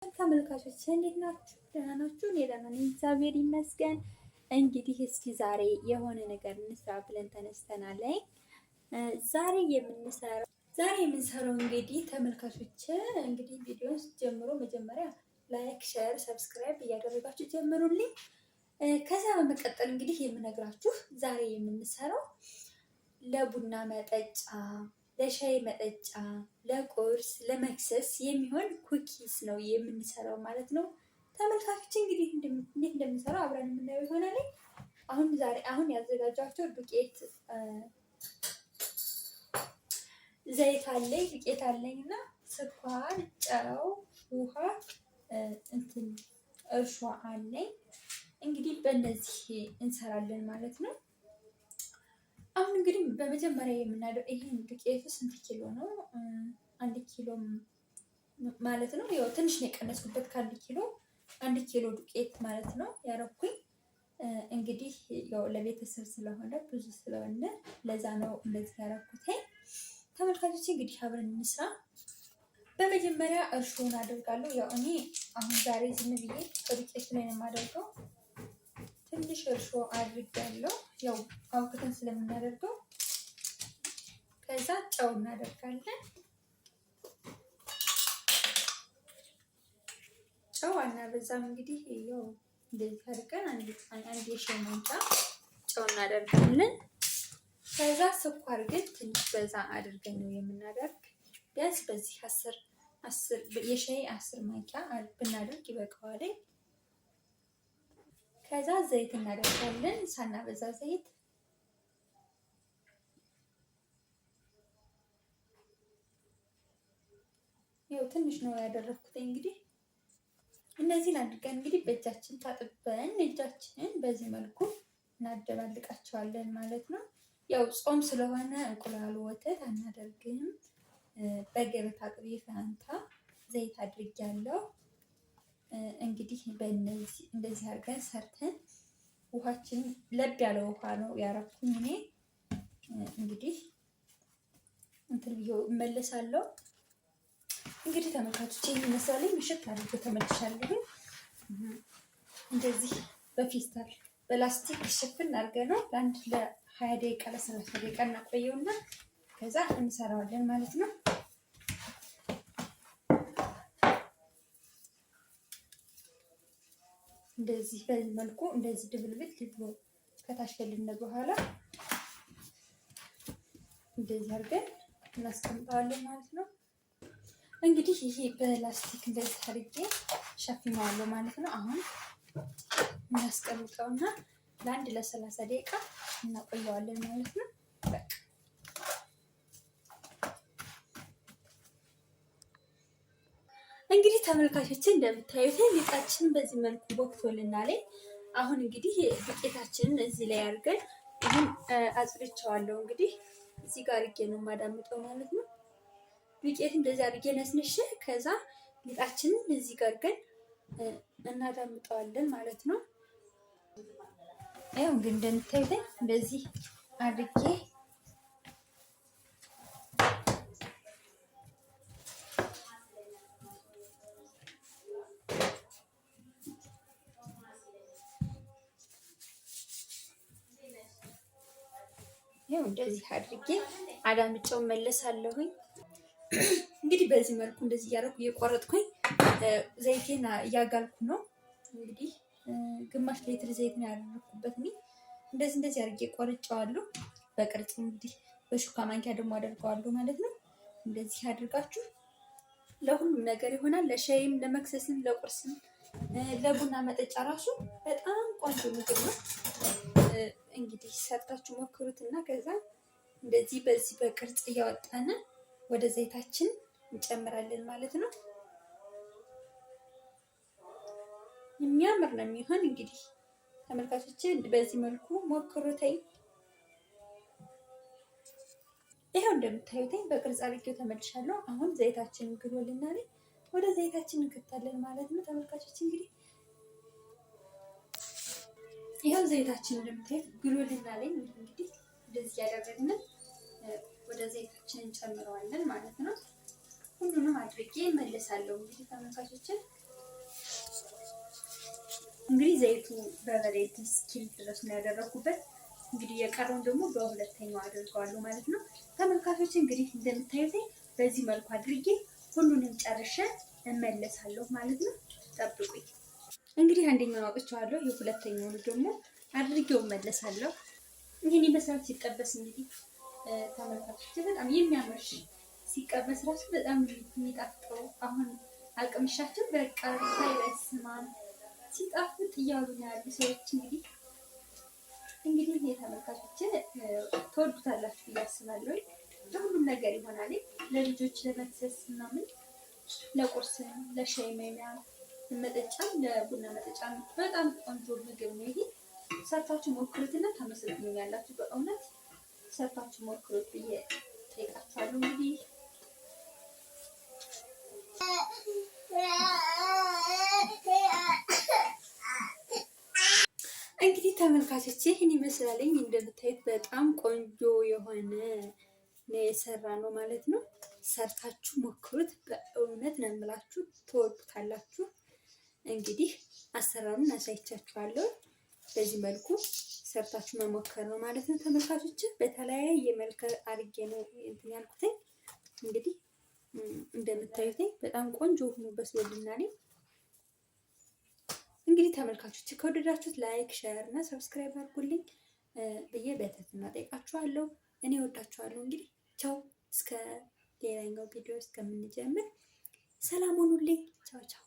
ተመልካቾች እንዴት ናችሁ? ደህና ናችሁ? እኔ ደህና ነኝ፣ እግዚአብሔር ይመስገን። እንግዲህ እስኪ ዛሬ የሆነ ነገር እንስራ ብለን ተነስተናል። ዛሬ የምንሰራው እንግዲህ ተመልካቾች እንግዲህ ቪዲዮ ጀምሮ መጀመሪያ ላይክ፣ ሼር፣ ሰብስክራይብ እያደረጋችሁ ጀምሩልኝ። ከዛ በመቀጠል እንግዲህ የምነግራችሁ ዛሬ የምንሰራው ለቡና መጠጫ፣ ለሻይ መጠጫ፣ ለቁርስ፣ ለመክሰስ የሚሆን ኩኪስ ነው የምንሰራው ማለት ነው። ተመልካቾች እንግዲህ እንዴት እንደምንሰራው አብረን የምናየው ይሆናል። አሁን ያዘጋጃቸው ዱቄት፣ ዘይት አለኝ፣ ዱቄት አለኝ እና ስኳር፣ ጨው፣ ውሃ፣ እርሾ አለኝ። እንግዲህ በእነዚህ እንሰራለን ማለት ነው። አሁን እንግዲህ በመጀመሪያ የምናደርገው ይሄን ዱቄቱ ስንት ኪሎ ነው? 1 ኪሎ ማለት ነው። ያው ትንሽ ነው የቀነስኩበት ከ1 ኪሎ ዱቄት ማለት ነው ያረኩኝ። እንግዲህ ያው ለቤተሰብ ስለሆነ ብዙ ስለሆነ ለዛ ነው እንደዚህ ያረኩት። ተመልካቾች እንግዲህ አብረን እንስራ። በመጀመሪያ እርሾን አደርጋለሁ። ያው እኔ አሁን ዛሬ ዝም ብዬ ከዱቄቱ ላይ ነው የማደርገው። ትንሽ እርሾ አድርጋለሁ፣ ያው አውጥተን ስለምናደርገው። ከዛ ጨው እናደርጋለን። ጨው አናበዛም። እንግዲህ ያው እንደዚህ አድርገን አንድ የሻይ ማንኪያ ጨው እናደርጋለን። ከዛ ስኳር ግን ትንሽ በዛ አድርገን ነው የምናደርግ። ቢያንስ በዚህ 10 ማንኪያ ብናደርግ ይበቃዋል። ከዛ ዘይት እናደርጋለን፣ ሳናበዛ ዘይት። ያው ትንሽ ነው ያደረኩት። እንግዲህ እነዚህን አድርገን እንግዲህ በእጃችን ታጥበን እጃችንን በዚህ መልኩ እናደባልቃቸዋለን ማለት ነው። ያው ጾም ስለሆነ እንቁላል፣ ወተት አናደርግም። በገበታ ቅቤ ፋንታ ዘይት አድርጊያለሁ። እንግዲህ በእነዚህ እንደዚህ አድርገን ሰርተን ውሃችን ለብ ያለ ውሃ ነው ያረኩኝ እኔ። እንግዲህ እንትን ብዬው እመለሳለሁ። እንግዲህ ተመልካቾች ይሄን ይመስላል። ምሽት አድርጎ ተመልሻለሁ። እንደዚህ በፌስታል በላስቲክ ሽፍን አድርገን ነው ለአንድ ለ20 ደቂቃ ለ30 ደቂቃ እናቆየውና ከዛ እንሰራዋለን ማለት ነው። እንደዚህ በዚህ መልኩ እንደዚህ ድብልብል ብሎ ከታች ከልነ በኋላ እንደዚህ አድርገን እናስቀምጠዋለን ማለት ነው። እንግዲህ ይሄ በላስቲክ እንደዚህ አድርጌ ሸፍነዋለሁ ማለት ነው። አሁን እናስቀምጠውና ለአንድ ለ30 ደቂቃ እናቆየዋለን ማለት ነው። እንግዲህ ተመልካቾችን እንደምታዩት ሊጣችንን በዚህ መልኩ ቦክቶልናል። አሁን እንግዲህ ዱቄታችንን እዚህ ላይ አድርገን ይህን አጽድቼዋለሁ። እንግዲህ እዚህ ጋር አድርጌ ነው የማዳምጠው ማለት ነው። ዱቄት እንደዚህ አድርጌ ነስንሽ ከዛ ሊጣችንን እዚህ ጋር አድርገን እናዳምጠዋለን ማለት ነው። ያው እንግዲህ እንደምታዩት እንደዚህ አድርጌ ያው እንደዚህ አድርጌ አዳምጬው መለሳለሁኝ። እንግዲህ በዚህ መልኩ እንደዚህ እያደረኩ እየቆረጥኩኝ ዘይቴን እያጋልኩ ነው። እንግዲህ ግማሽ ሊትር ዘይት ነው ያደረኩበት። እንደዚህ አድርጌ ቆርጬዋለሁ በቅርጽ። እንግዲህ በሹካ ማንኪያ ደግሞ አደርገዋለሁ ማለት ነው። እንደዚህ አድርጋችሁ ለሁሉም ነገር ይሆናል። ለሻይም፣ ለመክሰስም፣ ለቁርስም፣ ለቡና መጠጫ ራሱ በጣም ቆንጆ ምግብ ነው። እንግዲህ ሰርታችሁ ሞክሩትና ከዛ እንደዚህ በዚህ በቅርጽ እያወጣን ወደ ዘይታችን እንጨምራለን ማለት ነው። የሚያምር ነው የሚሆን። እንግዲህ ተመልካቾች በዚህ መልኩ ሞክሩተኝ። ይሄው እንደምታዩትኝ በቅርጽ አድርጌው ተመልሻለሁ። አሁን ዘይታችንን ግሎልናል። ወደ ዘይታችን እንከታለን ማለት ነው። ተመልካቾች እንግዲህ ይሄው ዘይታችን እንደምታዩት ግሎልናል። እንግዲህ እንደዚህ ያደረግን ወደ ዘይታችን እንጨምረዋለን ማለት ነው። ሁሉንም አድርጌ እመለሳለሁ። እንግዲህ ተመልካቾችን እንግዲህ ዘይቱ በበሬት እስኪል ድረስ ነው ያደረኩበት። እንግዲህ የቀረውን ደግሞ በሁለተኛው አድርገዋለሁ ማለት ነው። ተመልካቾች እንግዲህ እንደምታዩት በዚህ መልኩ አድርጌ ሁሉንም ጨርሼ እመለሳለሁ ማለት ነው። ጠብቁኝ። እንግዲህ አንደኛውን አውጥቼዋለሁ። የሁለተኛውን ደግሞ አድርጌው እመለሳለሁ። ይህን ይመስላል ሲጠበስ። እንግዲህ ተመልካቾች በጣም የሚያምር ሲቀበስ ራሱ በጣም የሚጣፍጠው። አሁን አቅምሻቸው በቃ ሳይበስማን ሲጣፍጥ እያሉ ነው ያሉ ሰዎች። እንግዲህ የተመልካቾችን ተወዱታላችሁ ብዬ አስባለሁ። ለሁሉም ነገር ይሆናል። ለልጆች ለመክሰስ ምናምን፣ ለቁርስ፣ ለሻይ መብያ መጠጫ፣ ለቡና መጠጫ በጣም ቆንጆ ምግብ ነው። ይሄ ሰርታችሁ ሞክሩትና ታመሰግኑኛላችሁ። በእውነት ሰርታችሁ ሞክሩት ብዬ ጠይቃችኋለሁ። እንግዲህ ተመልካቾች ይህን ይመስላለኝ። እንደምታዩት በጣም ቆንጆ የሆነ ነው የሰራ ነው ማለት ነው። ሰርታችሁ ሞክሩት። በእውነት ነው የምላችሁ ትወዱታላችሁ። እንግዲህ አሰራሩን አሳይቻችኋለሁ። በዚህ መልኩ ሰርታችሁ መሞከር ነው ማለት ነው ተመልካቾች። በተለያየ መልክ አድርጌ ነው እንትን ያልኩትኝ። እንግዲህ እንደምታዩት በጣም ቆንጆ ሆኖ በስሎልናል። እንግዲህ ተመልካቾች ከወደዳችሁት ላይክ፣ ሼር እና ሰብስክራይብ አድርጉልኝ ብዬ በትህትና ጠይቃችኋለሁ። እኔ ወዳችኋለሁ። እንግዲህ ቻው፣ እስከ ሌላኛው ቪዲዮ እስከምንጀምር ሰላም ሁኑልኝ። ቻው ቻው።